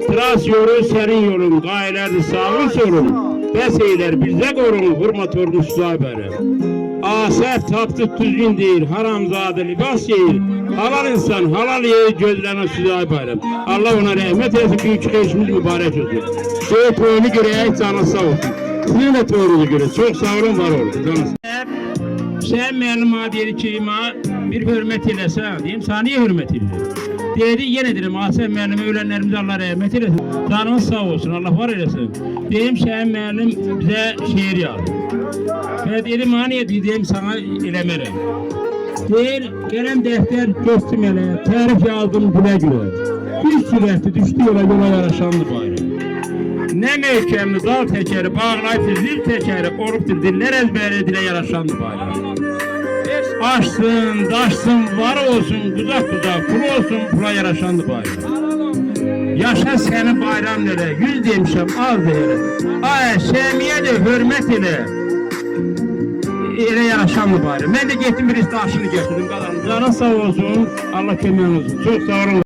Tras yolu senin yolun, gayelerdi sağın solun. Beseyler bize korun, hürmet olmuş zayberem. Asef taptı düzgün değil, haramzade libas yiyir. Halal insan, halal yiyir, gözlerine süzay bayram. Allah ona rahmet eylesin, büyük çıkışımız mübarek olsun. Şöyle toyunu göreye canı sağ olsun. Sizin de toyunuzu göre, çok sağ olun, var olun. Sen benim adiyeli keyime bir hürmet eylesin, diyeyim, sana niye hürmet eylesin? Dedi, yine dedim, sen benim ölenlerimize Allah rahmet eylesin. Canın sağ olsun, Allah var eylesin. Diyeyim, sen benim bize şiir yazdı. Ve dedim, hani dedim sana eləmərəm. Deyir, gələm dəftər göstüm elə, tərif yazdım gülə gülə. Bir sürətli düşdü yola yaraşandı bayram. Nə möhkəmli dal təkəri, bağlayıp zil təkəri, olubdur diller əzbəri dilə yaraşandı bayram. Açsın, daşsın, var olsun, quzaq, pul olsun, pula yaraşandı bayram. Yaşa səni bayram elə, 100 demişəm, az deyirəm. Ay, Şəmiyə də hörmət elə. Elə yaraşanlı bayram. Mən də getdim bir daşını getirdim qalanım. Canın sağ olsun, Allah köməyiniz olsun. Çox sağ olun.